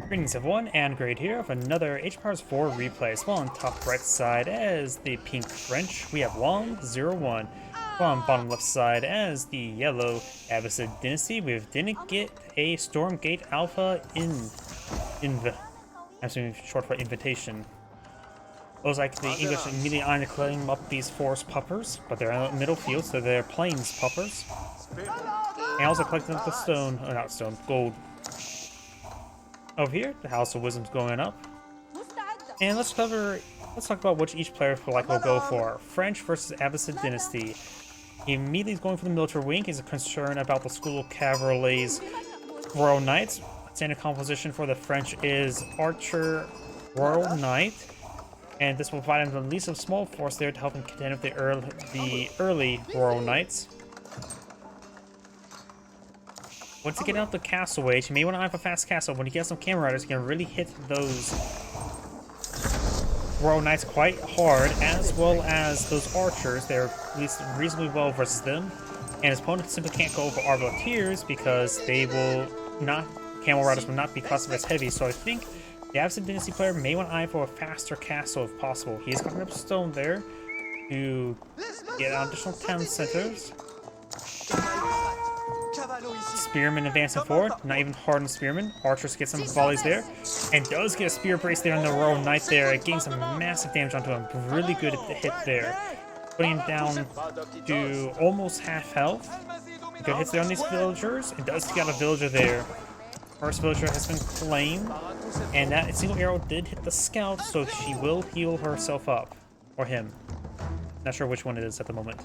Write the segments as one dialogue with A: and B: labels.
A: Greetings everyone, and Great here with another H-Powers 4 replay. As well, on top right side as the pink French, we have Wam01. Well, on bottom left side as the yellow Abbasid Dynasty, we didn't get a Stormgate Alpha I'm short for invitation. Looks like the English immediately on to claim up these forest puppers, but they're in the middle field, so they're plains puppers. And also collecting up the stone, or not stone, gold. Over here, the House of Wisdom's going up. And let's talk about which each player will go for. French versus Abbasid Dynasty. He immediately is going for the military wing. He's concerned about the School of Cavalry's Royal Knights. Standard composition for the French is Archer, Royal Knight. And this will provide him at least a small force there to help him contend with the early Royal Knights. Once you get out the castle age, you may want to have a fast castle. When you get some camera riders, you can really hit those Royal Knights quite hard, as well as those archers. They're at least reasonably well versus them. And his opponent simply can't go over Arbaletiers because they will not, camel riders will not be classified as heavy. So I think the Abbasid Dynasty player may want to eye for a faster castle if possible. He's got enough stone there to get additional town centers. Spearman advancing forward, not even hardened spearman. Archers get some volleys there, and does get a spear brace there on the Royal Knight there. It gains some massive damage onto him. Really good at the hit there, putting him down to almost half health. Good hits there on these villagers, and does get a villager there. First villager has been claimed, and that single arrow did hit the scout, so she will heal herself up, or him. Not sure which one it is at the moment.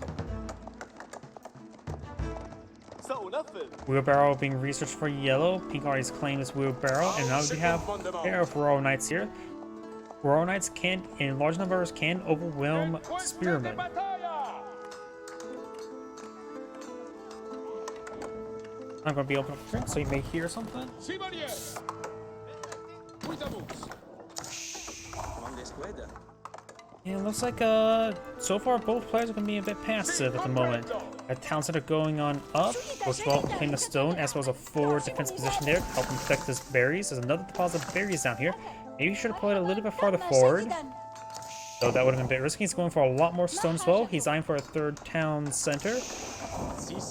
A: Wheelbarrow being researched for yellow. Pink already claimed this wheelbarrow, and now we have a pair of Royal Knights here. Royal Knights can, in large numbers, can overwhelm spearmen. I'm going to be open up the screen so you may hear something. Yeah, it looks like so far both players are going to be a bit passive at the moment. A town center going on up, goes well claim the stone, as well as a forward defense position there to help him protect his berries. There's another deposit of berries down here. Maybe he should have played a little bit farther forward. So that would have been a bit risky. He's going for a lot more stone as well. He's eyeing for a third town center.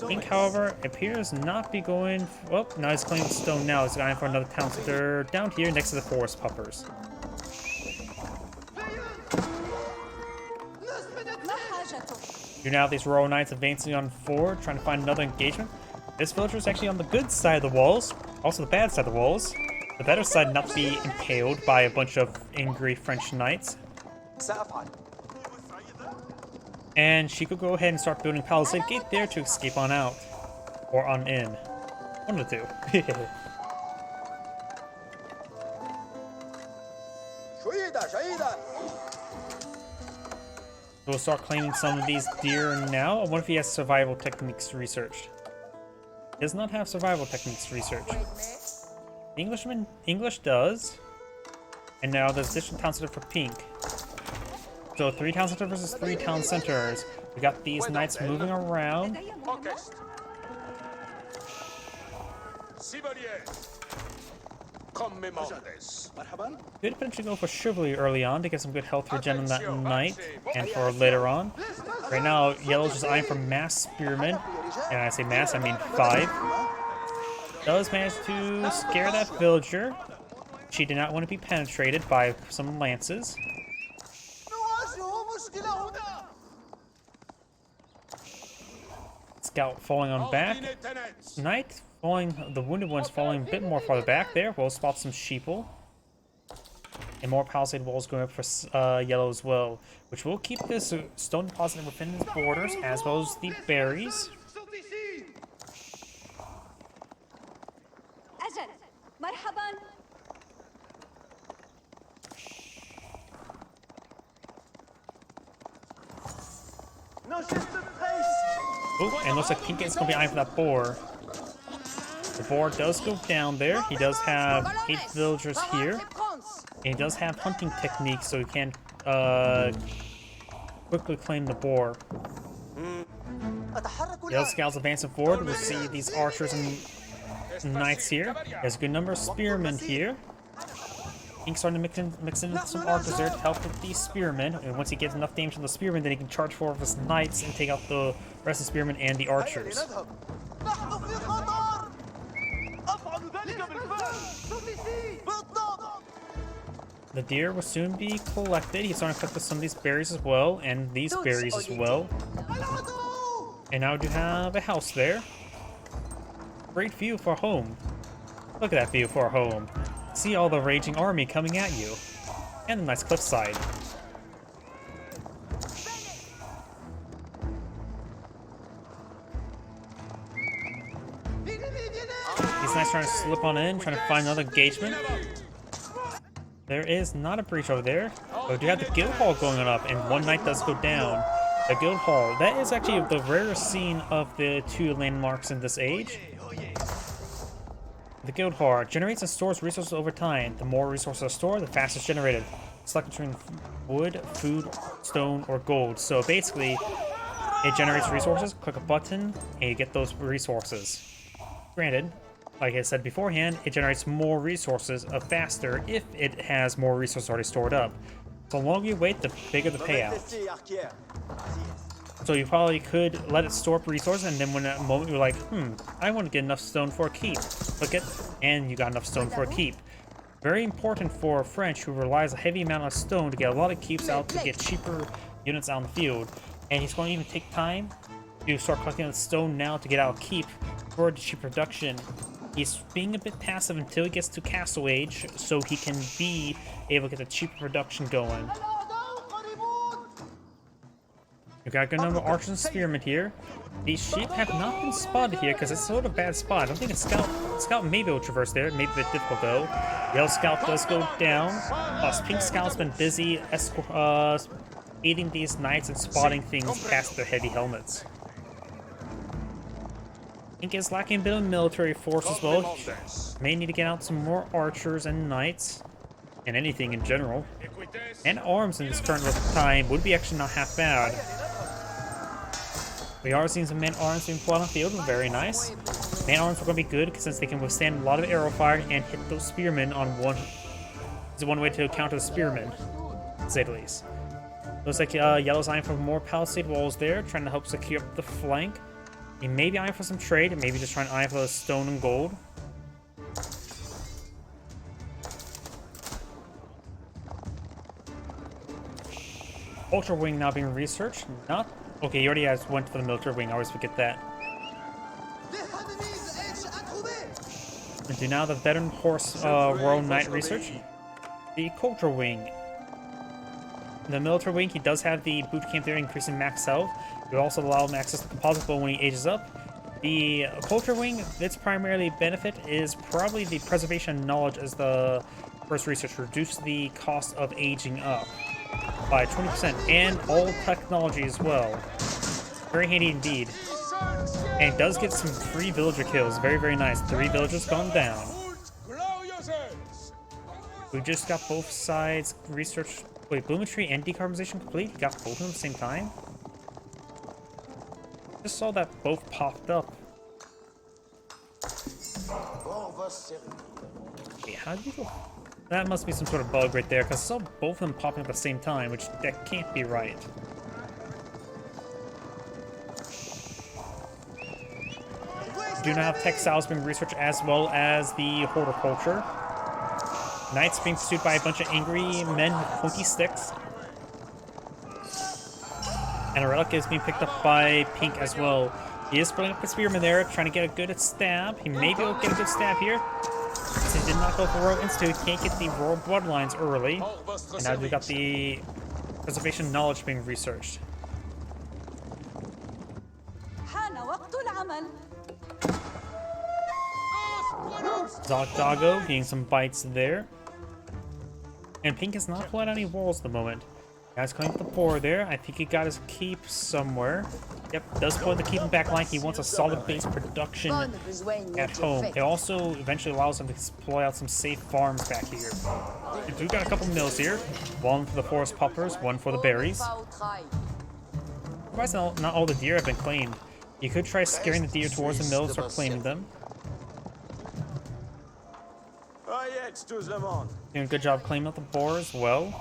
A: Pink, however, appears not be going. Well, now he's claiming stone now. He's eyeing for another town center down here next to the forest puppers. You now have these Royal Knights advancing on forward, trying to find another engagement. This villager is actually on the good side of the walls, also the bad side of the walls. The better side not to be impaled by a bunch of angry French knights. And she could go ahead and start building Palisade Gate there to escape on out. Or on in. One of the two. We'll start claiming some of these deer now. I wonder if he has survival techniques researched. He does not have survival techniques researched. English does. And now there's additional town center for pink. So 3 town center versus 3 town centers. We got these knights moving around. Could potentially go for chivalry early on to get some good health regen on that knight, and for later on. Right now, yellow's just eyeing for mass spearmen, and I say mass, I mean 5. Does manage to scare that villager. She did not want to be penetrated by some lances. Scout falling on back. Knight falling, the wounded one's falling a bit more farther back there. We'll spot some sheeple. And more palisade walls going up for yellow as well, which will keep this stone deposit within its borders, as well as the berries. Oh, and looks like Pink is going to be eyeing for that boar. The boar does go down there. He does have 8 villagers here. And he does have hunting techniques, so he can quickly claim the boar. The other scouts advancing forward. We'll see these archers and knights here. There's a good number of spearmen here. Pink's starting to mix in some archers there to help with the spearmen. And once he gets enough damage on the spearmen, then he can charge 4 of his knights and take out the rest of the spearmen and the archers. The deer will soon be collected. He's starting to collect some of these berries as well, and these berries as well. And now we do have a house there. Great view for home. Look at that view for home. See all the raging army coming at you. And a nice cliffside. These knights trying to slip on in, trying to find another engagement. There is not a breach over there. But we do have the guild hall going up, and one knight does go down. The guild hall. That is actually the rarest scene of the 2 landmarks in this age. The guild hall generates and stores resources over time. The more resources are stored, the faster it's generated. Select between wood, food, stone, or gold. So basically, it generates resources. Click a button, and you get those resources. Granted, like I said beforehand, it generates more resources faster if it has more resources already stored up. So the longer you wait, the bigger the payout. So you probably could let it store up resources, and then when at a moment you're like, I want to get enough stone for a keep. Click it, and you got enough stone for a keep. Very important for French, who relies a heavy amount of stone to get a lot of keeps out to get cheaper units out in the field. And he's going to even take time to start collecting the stone now to get out a keep for the cheap production. He's being a bit passive until he gets to Castle Age, so he can be able to get the cheaper production going. We've got a good number of archers and spearmen here. These sheep have not been spotted here because it's sort of a bad spot. I don't think a scout maybe will traverse there. It may be a bit difficult though. Yellow scout does go down. Pink scout's been busy aiding these knights and spotting things past their heavy helmets. Pink is lacking a bit of military force as well. May need to get out some more archers and knights. And anything in general. And arms in this current time would be actually not half bad. We are seeing some man-arms being put on the field, very nice. Man-arms are going to be good since they can withstand a lot of arrow fire and hit those spearmen on one. It's one way to counter the spearmen, to say the least. Looks like Yellow's eyeing for more palisade walls there, trying to help secure up the flank. He may be eyeing for some trade, maybe just trying to eye for the stone and gold. Ultra wing now being researched. Not okay. He already went for the military wing. I always forget that. And do now the veteran horse royal knight research. The cultural wing. The military wing. He does have the boot camp there, increasing max health. It will also allow him access to composite bow when he ages up. The culture wing. Its primarily benefit is probably the preservation knowledge as the first research. Reduce the cost of aging up by 20%, and all technology as well. Very handy indeed. And it does get some free villager kills. Very, very nice. 3 villagers gone down. We just got both sides research. Wait, Bloometry and decarbonization complete? Got both of them at the same time? Just saw that both popped up. Okay, how did you go? That must be some sort of bug right there, because I saw both of them popping up at the same time, which that can't be right. Do not have textiles being researched as well as the horticulture. Knights being pursued by a bunch of angry men with pointy sticks. And a relic is being picked up by Pink as well. He is pulling up the spearman there, trying to get a good stab. He may be able to get a good stab here. Since he did not go for Royal Institute, he can't get the Royal Bloodlines early. And now we got the preservation knowledge being researched. Zogdago getting some bites there. And Pink has not pulled out any walls at the moment. Guys coming up the board there. I think he got his keep somewhere. Yep, does pull the keep in back line. He wants a solid base production at home. It also eventually allows him to deploy out some safe farms back here. We've got a couple mills here. One for the forest poppers, one for the berries. Surprisingly, not all the deer have been claimed. You could try scaring the deer towards the mills or claiming them. Doing a good job cleaning up the boar as well.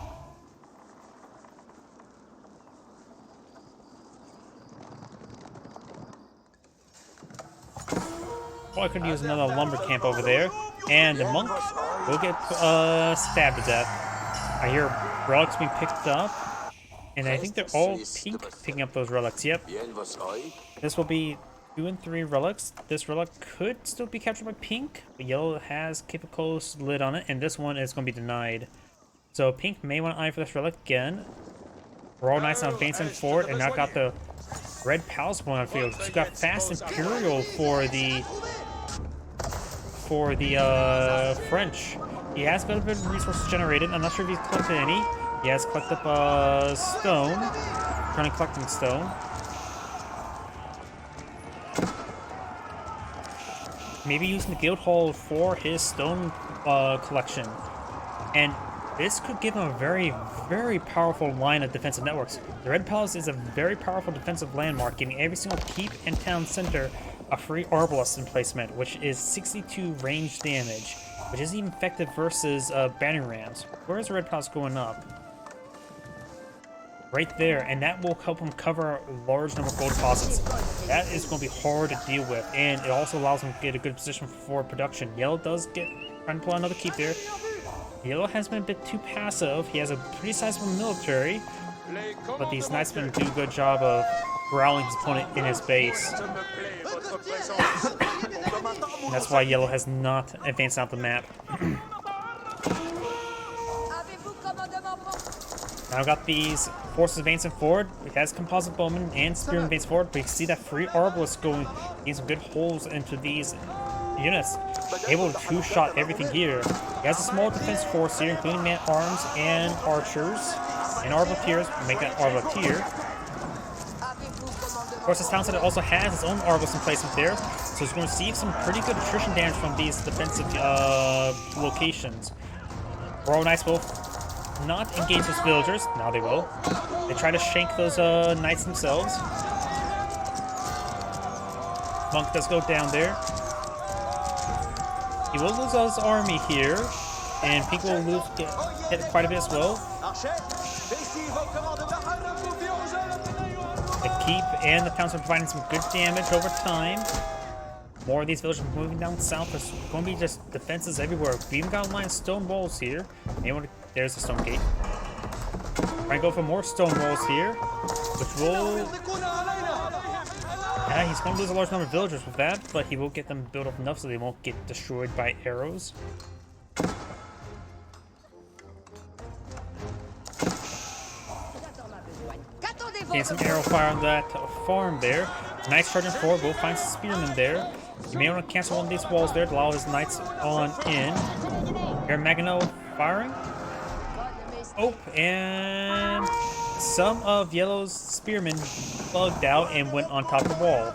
A: Oh, I could use another lumber camp over there. And the monk will get stabbed to death. I hear relics being picked up. And I think they're all pink picking up those relics. Yep. This will be 2 and 3 relics. This relic could still be captured by pink, but yellow has keep a close lid on it, and this one is going to be denied. So pink may want to eye for this relic again. We're all nice on advancing forward, and now got the red palace going on the field. So got fast imperial for the French. He has got a bit of resources generated. I'm not sure if he's collected any. He has collected up stone. Currently collecting stone. Maybe using the guild hall for his stone collection. And this could give him a very, very powerful line of defensive networks. The Red Palace is a very powerful defensive landmark, giving every single keep and town center a free arbalest emplacement, which is 62 range damage, which is even effective versus battering rams. Where is the Red Palace going up? Right there, and that will help him cover a large number of gold deposits. That is going to be hard to deal with, and it also allows him to get a good position for production. Yellow does get trying to pull out another keep there. Yellow has been a bit too passive. He has a pretty sizable military, but these knights have been doing a good job of growling his opponent in his base. And that's why Yellow has not advanced out the map. Now got these forces advancing forward. It has composite bowmen and spearmen advancing forward, but you can see that free arbalest going in some good holes into these units. Able to two-shot everything here. He has a small defense force here, including man-arms and archers and arbaletiers. Make that arbaletier. Of course, this town center also has its own arbalest emplacement there, so it's going to receive some pretty good attrition damage from these defensive locations. Royal Knights will not engage those villagers. Now they will. They try to shank those knights themselves. Monk does go down there. He will lose his army here, and Pink will lose hit quite a bit as well. The keep and the towns are providing some good damage over time. More of these villagers moving down south. There's going to be just defenses everywhere. We even got a line of stone walls here. There's the stone gate. Try and go for more stone walls here, which will... Yeah, he's going to lose a large number of villagers with that, but he will get them built up enough so they won't get destroyed by arrows. Getting some arrow fire on that farm there. Knights charging forward, will find some spearmen there. You may want to cancel one of these walls there to allow his knights on in. Here, Magano firing. Oh, and some of Yellow's spearmen bugged out and went on top of the wall.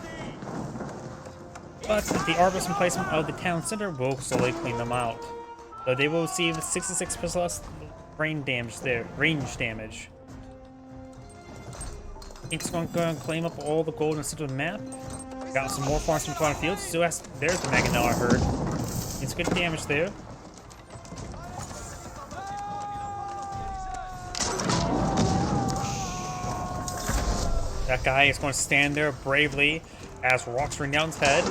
A: But the arbalest emplacement of the town center will slowly clean them out. So they will receive 66% less range damage there. Pink's going to go and claim up all the gold in the center of the map. Got some more farms from the field. Still has, there's the Magano I heard. It's good damage there. That guy is going to stand there bravely as rocks ring down his head.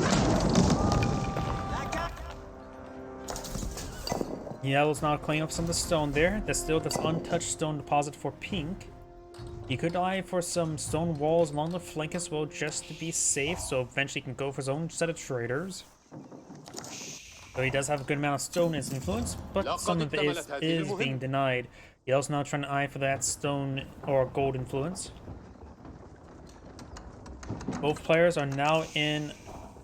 A: Yellow's now cleaning up some of the stone there. There's still this untouched stone deposit for Pink. He could eye for some stone walls along the flank as well, just to be safe, so eventually he can go for his own set of traders. So he does have a good amount of stone in his influence, but some of it is being denied. Yellow's now trying to eye for that stone or gold influence. Both players are now in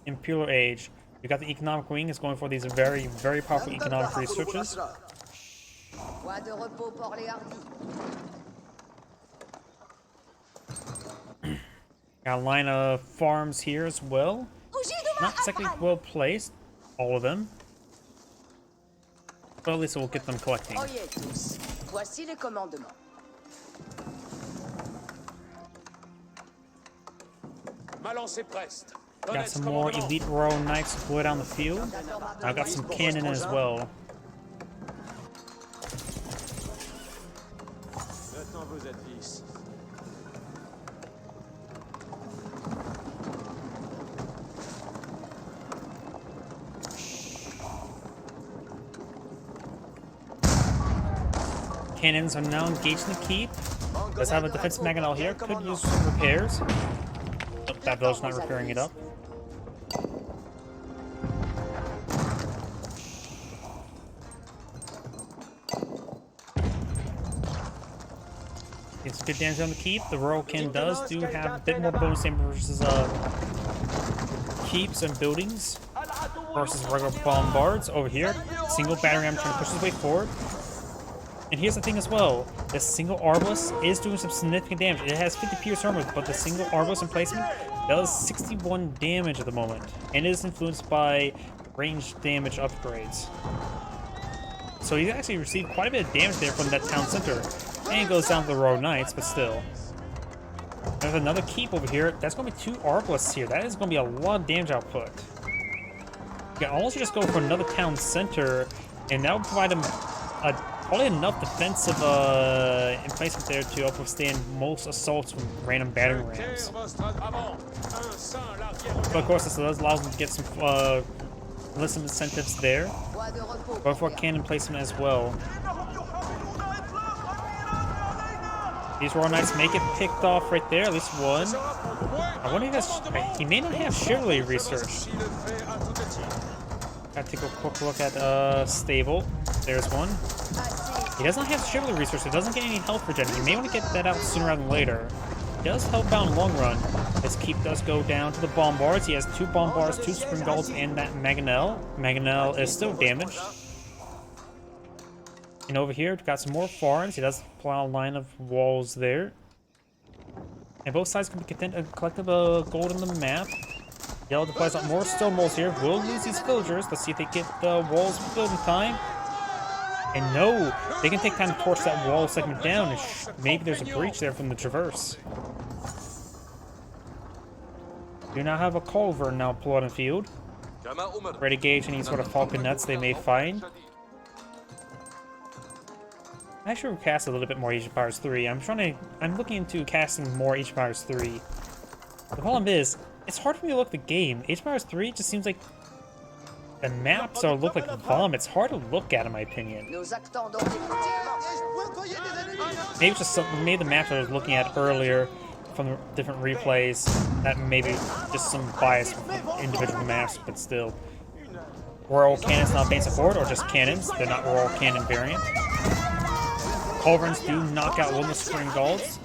A: Imperial Age. You got the economic wing is going for these very, very powerful economic researches. Got a line of farms here as well. Not exactly well placed, all of them. But at least we'll get them collecting. Got some more elite royal knights deployed down the field. I've got some cannon as well. Cannons are now engaged in the keep. Does have a defensive mangonel here. Could use some repairs. Oh, that village's not repairing it up. It's good damage on the keep. The Royal Cannon does do have a bit more bonus damage versus keeps and buildings versus regular bombards. Over here, single battery ram trying to push his way forward. And here's the thing as well, this single Arbalest is doing some significant damage. It has 50 pierce armor, but the single Arbalest emplacement does 61 damage at the moment. And it is influenced by range damage upgrades. So you actually received quite a bit of damage there from that town center. And it goes down to the Royal Knights, but still. There's another keep over here. That's going to be 2 Arbalests here. That is going to be a lot of damage output. You can also just go for another town center, and that will provide them probably enough defensive emplacement there to withstand most assaults from random battering rams. But of course, this allows them to get some list of incentives there. But for cannon placement as well. These Royal Knights make it picked off right there, at least one. I wonder if he may not have chivalry research. Gotta take a quick look at stable. There's one. He does not have chivalry research, so he doesn't get any health regen. He may want to get that out sooner rather than later. He does help out in the long run. This keep does go down to the bombards. He has 2 bombards, 2 springgalds, and that mangonel. Mangonel is still damaged. And over here, we've got some more farms. He does plow a line of walls there. And both sides can be content a collective gold on the map. Yellow deploys out more stone walls here. We'll lose these villagers. Let's see if they get the walls built in time. And no, they can take time to torch that wall segment down. And maybe there's a breach there from the traverse. Do not have a culver now plotted in the field. Ready to gauge any sort of falcon nuts they may find. I should cast a little bit more Age of Empires 3. I'm looking into casting more Age of Empires 3. The problem is, it's hard for me to look at the game. Age of Empires 3 just seems like the maps look like vomit. It's hard to look at, in my opinion. Maybe it's just maybe the maps I was looking at earlier from the different replays. That maybe just some bias with individual maps, but still. Royal Cannons not being supported, or just cannons. They're not Royal Cannon variant. Culverins do knock out one of the springgalds.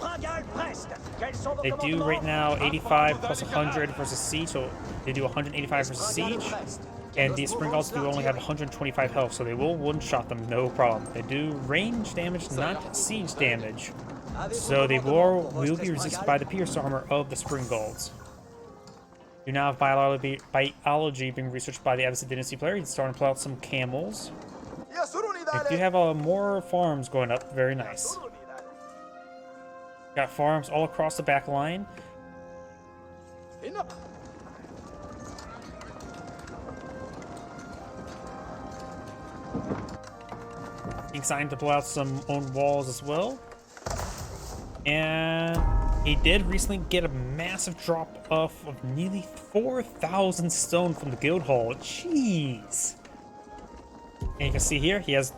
A: They do right now 85 plus 100 versus siege, so they do 185 versus siege. And these springgalds do only have 125 health, so they will one-shot them, no problem. They do range damage, not siege damage. So they will be resisted by the pierce armor of the springgalds. You now have biology being researched by the Abbasid Dynasty player. He's starting to pull out some camels. They do have more farms going up. Very nice. Got farms all across the back line. He's starting to pull out some own walls as well. And he did recently get a massive drop off of nearly 4,000 stone from the guild hall. Jeez. And you can see here, he has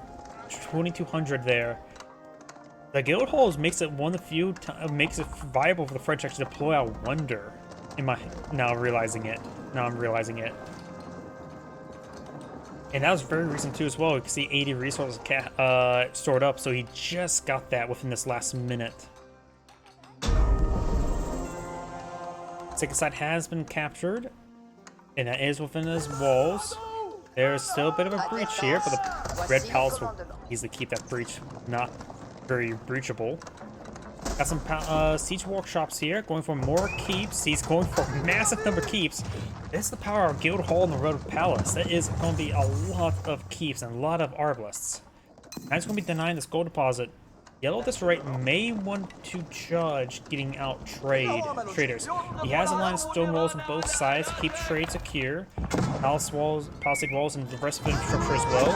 A: 2,200 there. The guild halls makes it one of the few makes it viable for the French to actually deploy out Wonder. Now I'm realizing it. And that was very recent too as well. You can see 80 resources stored up, so he just got that within this last minute. Second side has been captured, and that is within his walls. There's still a bit of a breach here, but the Red Palace will easily keep that breach not very breachable. Got some siege workshops here, going for more keeps. He's going for a massive number of keeps. This is the power of Guild Hall and the Red Palace. That is going to be a lot of keeps and a lot of arbalests. Now he's going to be denying this gold deposit. Yellow at this rate may want to judge getting out traders. He has a line of stone walls on both sides to keep trade secure. Palisade walls, and the rest of the infrastructure as well.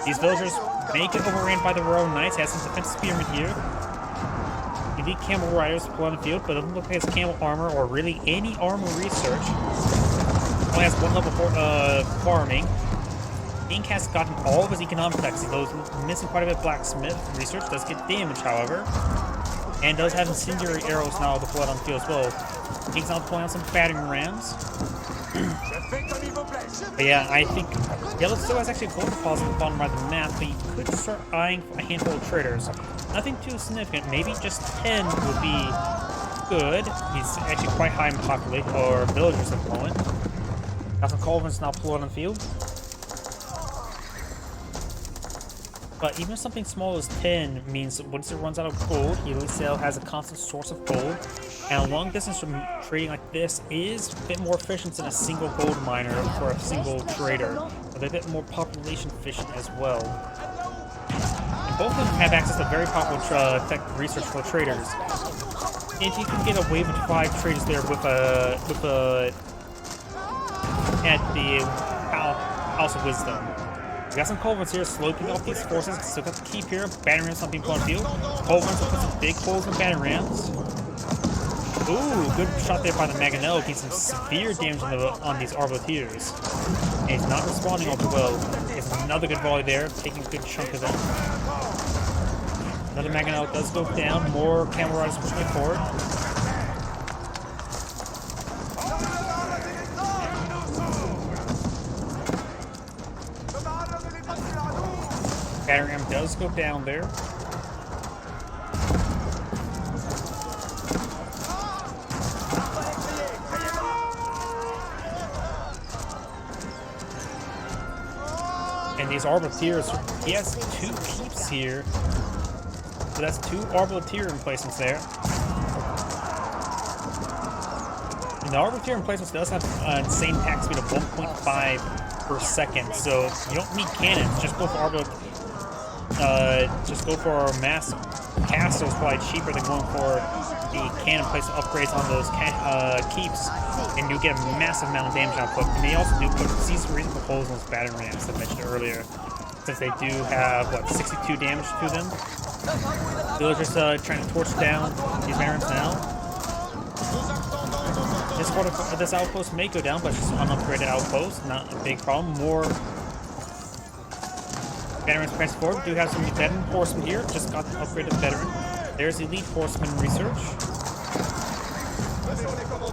A: These villagers may get overran by the Royal Knights. He has some defensive spearmen here. elite camel riders to pull on the field, but doesn't look like it's camel armor or really any armor research. Only has 1 level for farming. Ink has gotten all of his economic techs, though he's missing quite a bit of blacksmith research. Does get damage, however. And does have incendiary arrows now to pull out on the field as well. Ink's now pulling out some battering rams. But yeah, I think Yellow still has actually a gold deposit at the bottom right of the map, but you could start eyeing a handful of traders. Nothing too significant, maybe just 10 would be good. He's actually quite high in population, or villagers at the moment. Got some Culverins now pulled on the field. But even if something small as 10 means once it runs out of gold, he at least still has a constant source of gold. And a long distance from trading like this is a bit more efficient than a single gold miner for a single trader. But they're a bit more population efficient as well. And both of them have access to very popular tech research for traders. If you can get a wave of 5 traders there with a at the House of Wisdom. We got some Culverins here, slowly picking off these forces. Still got the keep here. Battering rams not being put on field. Culverins will put some big holes in the battering rams. Ooh, good shot there by the Mangonel. Getting some severe damage on these Arbaletiers. And he's not responding all too well. Gets another good volley there, taking a good chunk of them. Another Mangonel does go down. More Camel Riders pushing it forward. Battering ram does go down there. And these Arbaletiers, he has 2 keeps here. So that's 2 Arbaletier emplacements there. And the Arbaletier emplacements does have an insane attack speed of 1.5 per second. So you don't need cannons, just go for Arbaletier. Just go for mass castles, probably cheaper than going for the cannon placement upgrades on those keeps, and you get a massive amount of damage output. And they also do put these reasonable holes in those battering rams I mentioned earlier, since they do have, what, 62 damage to them. Villagers trying to torch down these battering rams now. This outpost may go down, but it's just an unupgraded outpost, not a big problem. More veterans press forward. We do have some veteran horsemen here. Just got the upgraded veteran. There's elite horseman research.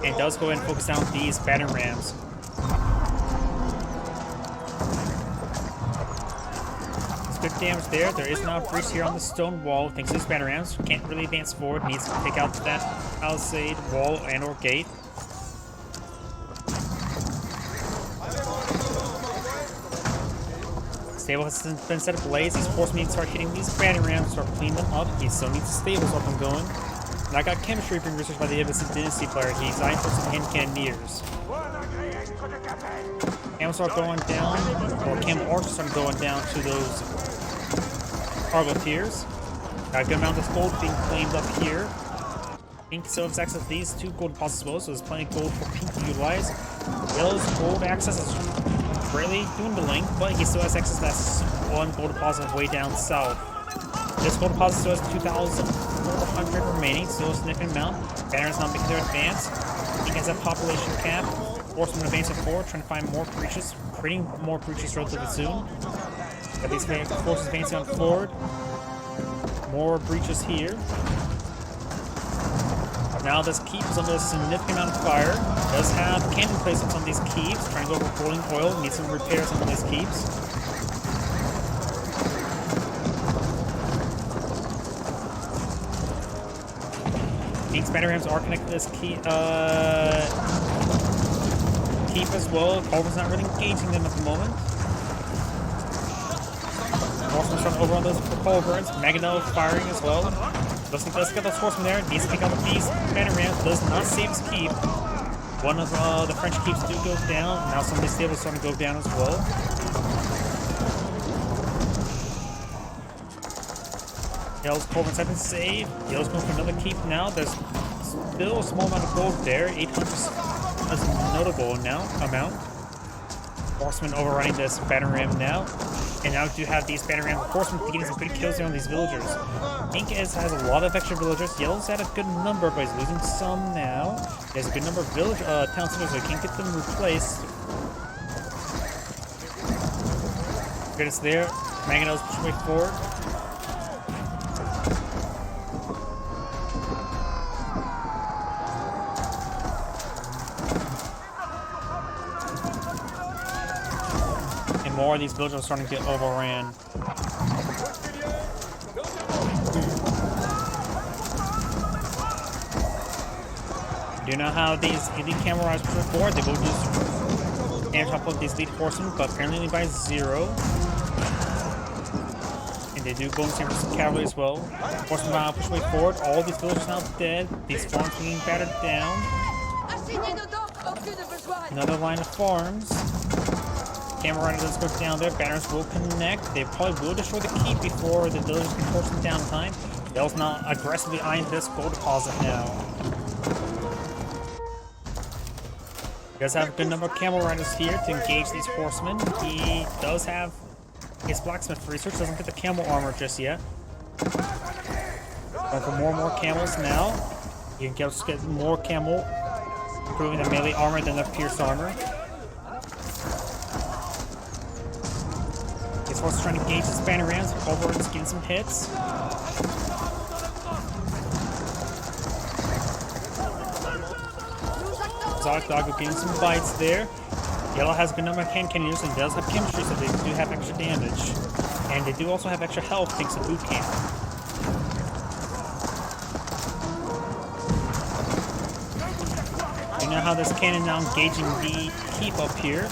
A: And does go ahead and focus down these battering rams. There's good damage there. There is now a breach here on the stone wall. Thanks to these battering rams. Can't really advance forward. Needs to take out that palisade, wall, and or gate. Stable has been set ablaze. These horsemen need to start hitting these battering rams, start cleaning them up. He still needs the stables up and going. And I got chemistry being researched by the Abbasid Dynasty player. He's eyeing for some hand cannoneers. Camels start going down, or camel archers start going down to those Arbaletiers. Got a good amount of gold being claimed up here. Pink still has access to these 2 gold deposits as well, so there's plenty of gold for Pink to utilize. Yellow's gold access is greatly dwindling, but he still has access to that 1 gold deposit way down south. This gold deposit still has 2,400 remaining, still a significant amount. Batterers not making their advance. He has that population cap. Horsemen advancing forward, trying to find more breaches, creating more breaches relatively soon. Got these forces advancing on forward. More breaches here. Now this keep is under a significant amount of fire. Does have cannon placements on these keeps. Trying to go for boiling oil. Needs some repairs on these keeps. Pink's battering rams are connected to this keep as well. Culver's not really engaging them at the moment. Horsemen starting over on those Culverins. Mangonel firing as well. Does get those horsemen there. Needs to pick up these battering rams. Does not save his keep. One of the French keeps do go down. Now some of these stables are starting to go down as well. Yellow's Culverins have been saved. Yellow's going for another keep now. There's still a small amount of gold there. 800 is a notable amount. Horsemen overrunning this battering ram now. And now do have these banner reinforcements getting some good kills there on these villagers. Pink has a lot of extra villagers. Yellow's at a good number, but he's losing some now. He has a good number of town centers, so he can't get them replaced. Good, it's there. Magnetos pushing way forward. And more of these villagers are starting to get overran. Do you know how these elite camel riders push forward? They will just damage off of these elite horsemen, but apparently only by 0. And they do bonus damage to cavalry as well. Horsemen now push way forward. All these villagers now dead. These farms being battered down. Another line of farms. Camel rider does go down there. Banners will connect. They probably will destroy the keep before the villagers can force them down in time. Dell's now aggressively eyeing this gold deposit now. He does have a good number of camel riders here to engage these horsemen. He does have his blacksmith research, doesn't get the camel armor just yet. Going for more and more camels now. You can just get more camel, improving the melee armor than the pierced armor. His horse is trying to engage his banner rams. Over and getting some hits. Exotic Dog getting some bites there. Yellow has a good number of hand cannons and does have chemistry, so they do have extra damage. And they do also have extra health thanks to boot camp. You know how this cannon now engaging the keep up here.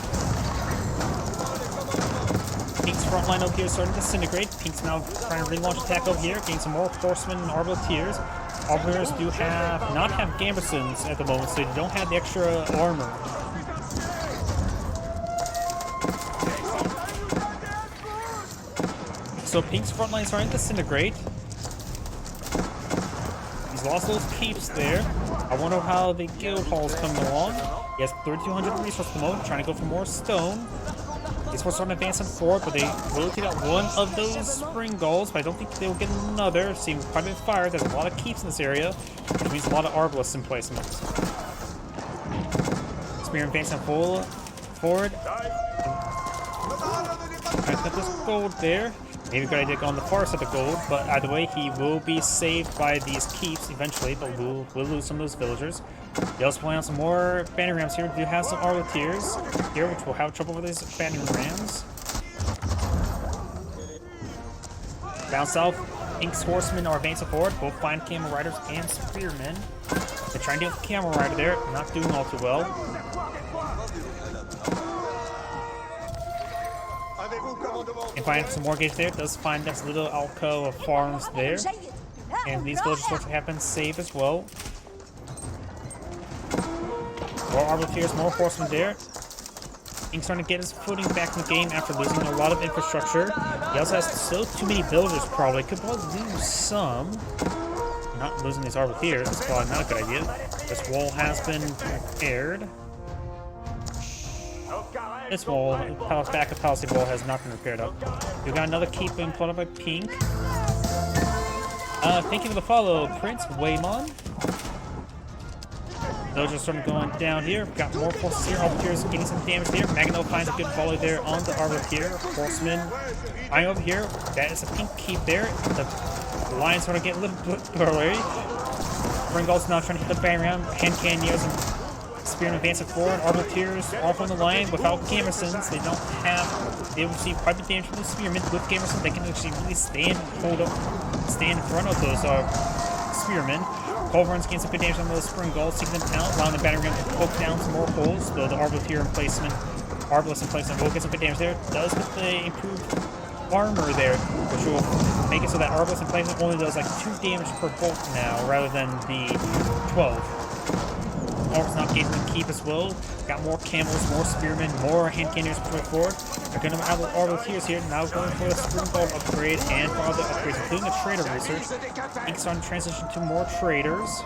A: Pink's front line up here is starting to disintegrate. Pink's now trying to relaunch attack up here, getting some more horsemen and arbaletiers. Arbaletiers do not have gambesons at the moment, so they don't have the extra armor. So Pink's front line is starting to disintegrate. He's lost those keeps there. I wonder how the guild hall's coming along. He has 3,200 resources at the moment, trying to go for more stone. He's supposed to start advancing forward, but they will take out one of those spring goals, but I don't think they will get another. Seeing quite a bit of fire, there's a lot of keeps in this area, which means a lot of arbalists in placements. Spear advancing forward. Trying to cut this gold there. Maybe a good idea to go on the far side of the gold, but either way, he will be saved by these keeps eventually, but we'll lose some of those villagers. They also playing on some more banner rams here. We do have some arbaletiers here, which will have trouble with these banner rams. Down south, Pink's horsemen are advancing forward, both fine camel riders and spearmen. They're trying to deal with the camel rider there, not doing all too well. And find some more gates there. It does find this little alcove of farms there. And these villagers also have been saved as well. More arbaletiers, more horsemen there. Pink's starting to get his footing back in the game after losing a lot of infrastructure. He also has still too many villagers probably. Could probably lose some. Not losing these arbaletiers is probably not a good idea. This wall has been repaired. This wall, back of Palisade wall, has not been repaired up. We've got another keep being put up by Pink. Thinking of the follow, Prince Wam01. Those are starting going down here. We've got more forces here. Arbaletiers getting some damage there. Magno finds a good volley there on the Arbaletier. Horseman eyeing over here. That is a Pink keep there. The Lions sort of get a little bit blurry. Ringgold's now trying to hit the bang around. Hand cannons and Spearmen advancing forward. Arbaletiers off on the line without gambesons. They don't have. They will receive quite a bit of damage from the spearmen. With gambesons, they can actually really stand in front of those spearmen. Culverins getting some good damage on those spring goals, taking them out, allowing the battery ram to poke down some more holes. Though the Arbaletier emplacement, Arbalist emplacement will get some good damage there. Does get the improved armor there, which will make it so that Arbalist emplacement only does like 2 damage per bolt now, rather than the 12. Orcs not getting the keep as well. Got more camels, more spearmen, more hand cannons pushing forward. They're going to have arbaletiers here, now going for the spring gold upgrade and for other upgrades, including the trader research. Ink's on transition to more traders.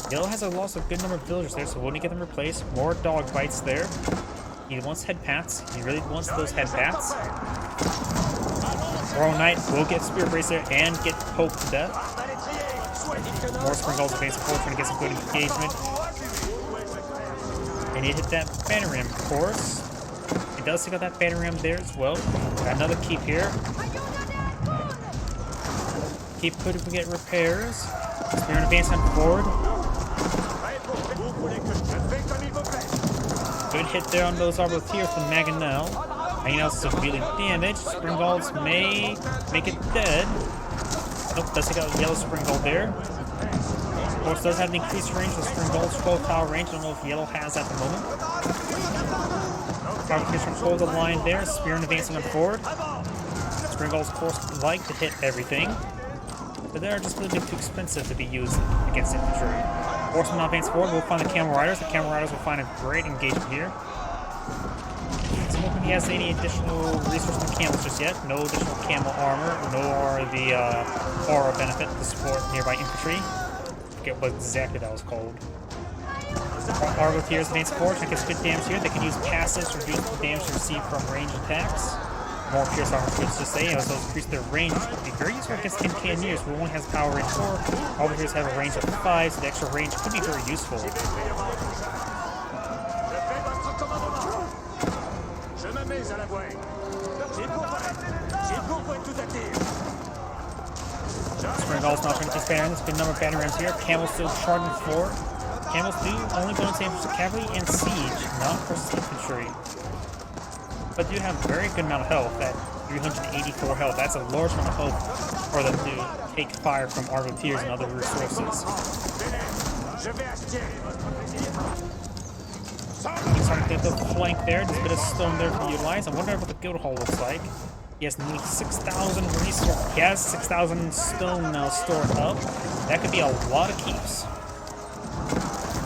A: Yellow has a loss of a good number of villagers there, so we'll need to get them replaced. More dog bites there. He wants head pats. He really wants those head pats. Royal Knight will get Spear Bracer and get poked to death. More Spring Golds advancing forward, trying to get some good engagement. And he hit that Banner Ram, of course. He does take out that Banner Ram there as well. Got another keep here. Keep could get repairs. Spear and advancing forward. Good hit there on those Arbaleteers from Mangonel. Mangonel's severely damaged. Springolds may make it dead. Nope, does take out Yellow Springold there. Of course, does have an increased range with Springold's 12 tower range. I don't know if Yellow has at the moment. Arbaleteers control the line there. Spear and advancing on forward. Springolds, of course, like to hit everything, but they're just a little bit too expensive to be used against infantry. Horsemen not advance forward, we'll find the Camel Riders. The Camel Riders will find a great engagement here. So I don't think he has any additional resources on the camels just yet. No additional camel armor, nor the aura benefit to support nearby infantry. I forget what exactly that was called. Arbaleteers advance forward, trying to get good damage here. They can use passives to reduce the damage they receive from ranged attacks. More Pierce Armor troops to say, as those increase their range. Would be very useful against Cannoneers, who only has power range 4. Arbaleteers have a range of 5, so the extra range could be very useful. Springolds not trying to disband. There's a good number of Banner Rams here. Camels still charging forward. Camels do only go into for cavalry and siege, not for infantry. But do have a very good amount of health at 384 health. That's a large amount of health for them to take fire from Arbaleteers and other resources. He's starting to get the flank there. Just a bit of stone there to utilize. I wonder what the guild hall looks like. He has nearly 6,000 resources. He has 6,000 stone now stored up. That could be a lot of keeps.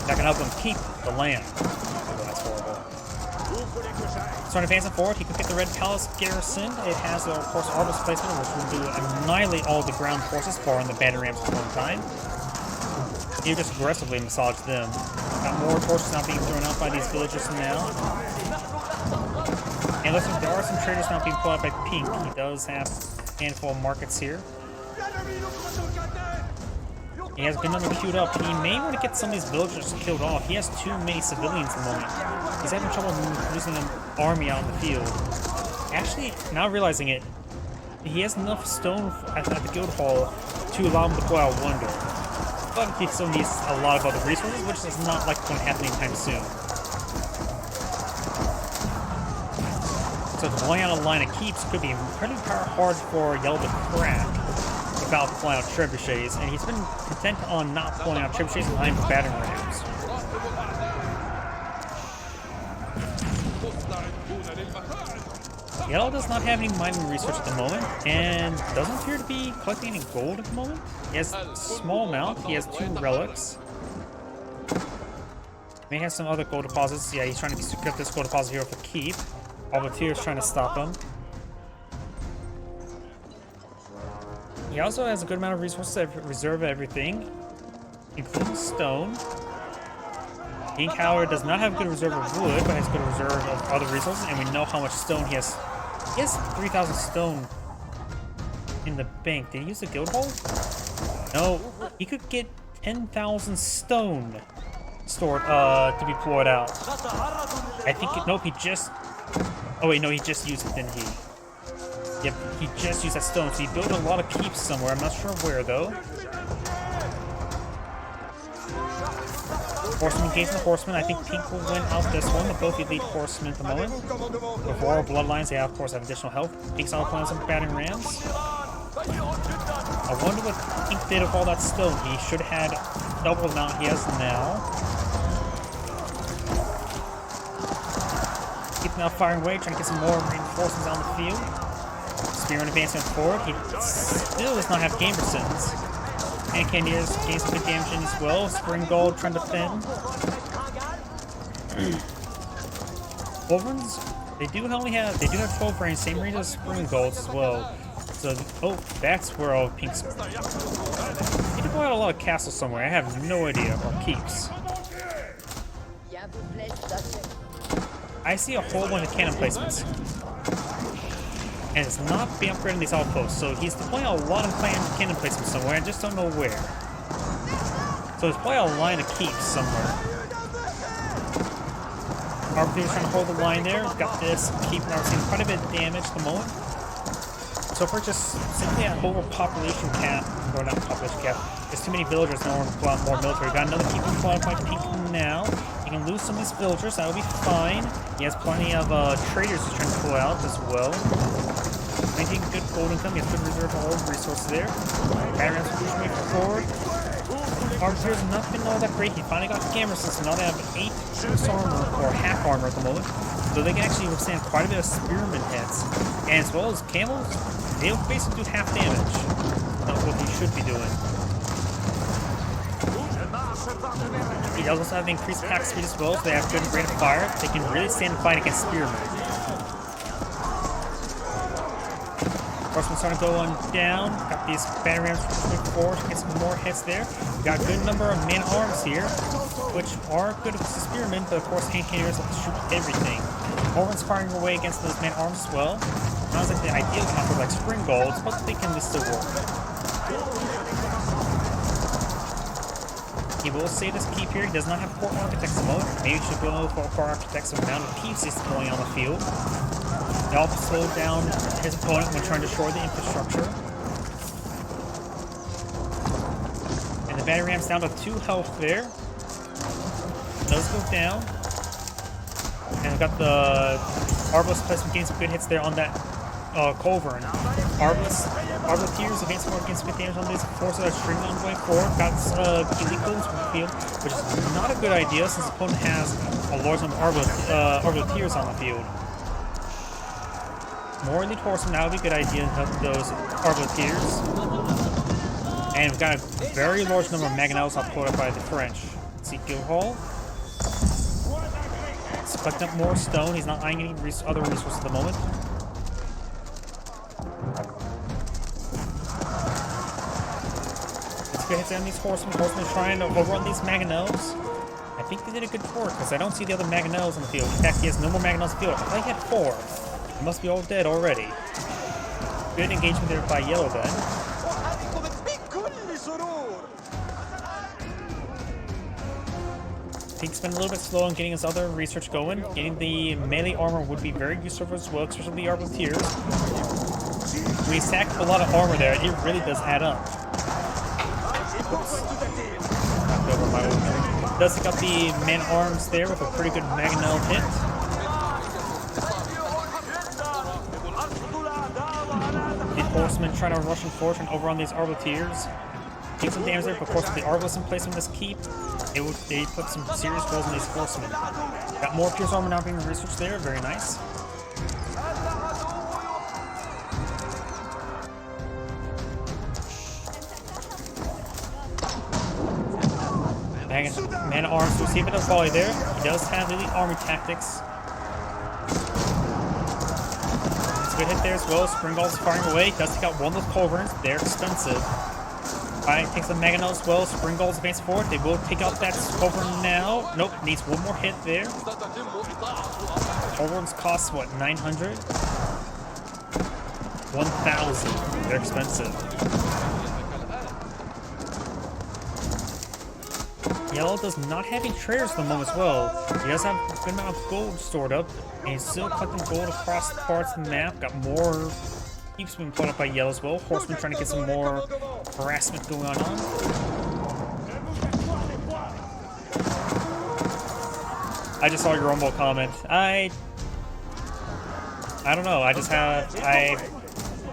A: That can help him keep the land. Oh, that's horrible. Starting advancing forward, he can pick the Red Palace garrison. It has, of course, Arbus placement, which will do annihilate all the ground forces, barring the Banner Rams at one time. You just aggressively massage them. Got more torches now being thrown out by these villagers now. And listen, there are some traders now being pulled out by Pink. He does have a handful of markets here. He has been number queued up. He may want to get some of these villagers killed off. He has too many civilians at the moment. He's having trouble losing an army out in the field. Actually, now realizing it, he has enough stone at the guild hall to allow him to pull out Wonder. But he still needs a lot of other resources, which is not like going to happen anytime soon. So pulling out a line of keeps could be incredibly hard for Yellow to crack without pulling out trebuchets, and he's been content on not pulling out trebuchets behind Battering Rams. Yellow does not have any mining research at the moment, and doesn't appear to be collecting any gold at the moment. He has a small amount. He has 2 relics. May have some other gold deposits. Yeah, he's trying to secure this gold deposit here for keep. Arbaleteers trying to stop him. He also has a good amount of resources to reserve everything, including stone. King Howard does not have a good reserve of wood, but has a good reserve of other resources, and we know how much stone he has. He has 3,000 stone in the bank. Did he use the guild hall? No, he could get 10,000 stone stored to be poured out. I think, nope, he just, oh wait, no, he just used it, didn't he? Yep, he just used that stone, so he built a lot of keeps somewhere. I'm not sure where, though. Horseman engaging the horseman. I think Pink will win out this one. They're both elite horsemen at the moment. With Royal Bloodlines, they, of course, have additional health. Pink's all playing some Battering Rams. I wonder what Pink did with all that stone. He should have had double the amount he has now. Keep now firing away, trying to get some more reinforcements on the field. Spearman advancing forward. He still does not have game resistance. And Cannoneers gain some good damage in as well. Springgold trying to defend. Wolverines, they do have 12 range, same range as Springgolds as well. So, oh, that's where all Pink's. He deployed a lot of castles somewhere. I have no idea, or keeps. I see a whole bunch of cannon placements. and it's not being upgraded in these outposts. So he's deploying a lot of cannon placements somewhere. I just don't know where. So there's probably a line of keeps somewhere. Arbiter's trying to hold the line there. Got this keep now seeing quite a bit of damage at the moment. So if we're just simply at overpopulation cap, or not population cap, there's too many villagers in order to pull out more military. Got another keep in front of my peak now. He can lose some of these villagers, that'll be fine. He has plenty of traders he's trying to pull out as well. Making good gold income, he has good reserve of all resources there. Batteries are pushing forward. Arbiter's not been all that great. He finally got Gamerson, so now they have 8 armor, or half armor at the moment. So they can actually withstand quite a bit of spearman hits. And as well as camels, they'll basically do half damage. That's what he should be doing. He does also have increased attack speed as well, so they have good rate of fire. They can really stand and fight against spearmen. Horsemen starting to go on down. Got these battery rams pushing forward to get some more hits there. Got a good number of man-arms here, which are good against the spearmen, but of course hand cannons have to shoot everything. Horsemen's firing away against those man-arms as well. Sounds like the ideal counter like spring golds, but they can still work. He will save this keep here. He does not have 4 architects mode. Maybe he should go for 4 architects of amount of keeps he's deploying on the field. It also slowed down his opponent when trying to destroy the infrastructure. And the battery ram's down to 2 health there. It does go down. And we've got the Arbalest placement getting some good hits there on that Culverin. Arbaleteers advancing more against 50 damage on these forces that are streaming on going forward. Got elite golems from the field, which is not a good idea since the opponent has a large number of Arbaleteers on the field. More elite horsemen, that would be a good idea to help those Arbaleteers. And we've got a very large number of Mangonels output up by the French. Ezekiel Hall. He's collecting up more stone. He's not eyeing any other resources at the moment. Let's go ahead and these horsemen. Horsemen trying to overrun these Mangonels. I think they did a good work because I don't see the other Mangonels on the field. In fact, he has no more Mangonels on the field. I thought he had 4. They must be all dead already. Good engagement there by Yellow then. Pink's been a little bit slow on getting his other research going. Getting the melee armor would be very useful as well, especially the Arbaleteers. When you stack up a lot of armor there, it really does add up. Oops. Knocked over my old man. Does pick up the man-arms there with a pretty good Mangonel hit. Horsemen trying to rush forward and over on these Arbaleteers. Take some damage there, but of course with the Arbalest in place in this keep, they put some serious rolls on these horsemen. Got more Pierce armor now being researched there, very nice. Man arms to receive a bit of volley there. He does have elite army tactics. Good hit there as well. Springall's firing away. Does take out one of those culverins. They're expensive. Alright, takes the Mangonel as well. Springall's advance forward. They will take out that culverin now. Nope, needs one more hit there. Culverins cost what, 900? 1,000. They're expensive. Yellow does not have any traders at the moment as well. He does have a good amount of gold stored up, and he's still collecting gold across the parts of the map. Got more keeps being pulled up by Yellow as well. Horsemen trying to get some more harassment going on. I just saw your Rumble comment. I don't know.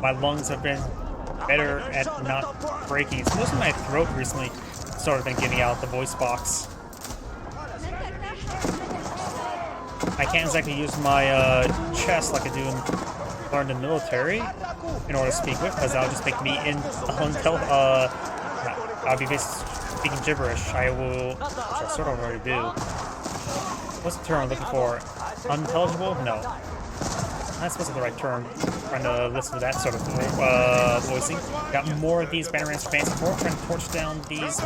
A: My lungs have been better at not breaking. It's mostly my throat recently. Sort of been getting out the voice box. I can't exactly use my chest like I do in the military in order to speak with, because that'll just make me I'll be basically speaking gibberish. I will, which I sort of already do. What's the term I'm looking for? Unintelligible? No. That's supposed to be the right term. Trying to listen to that sort of voicing. Got more of these battering rams advancing forward, trying to torch down these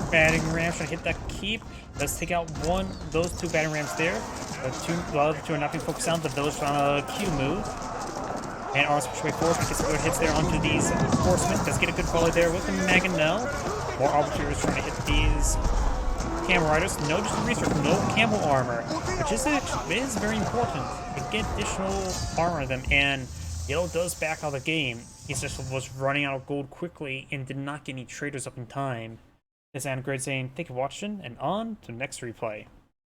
A: battering rams, trying to hit that keep. Let's take out those 2 battering rams there. The other 2 are not being focused on. The village on a Q move. And Arms push away force, gets good hits there onto these horsemen. Does get a good volley there with the Mangonel. More Arbiters trying to hit these Camel Riders. No just research, no Camel armor, which is very important to get additional armor on them. And Yellow does back out of the game. He just was running out of gold quickly and did not get any traders up in time. This is Great saying, thank you for watching, and on to the next replay.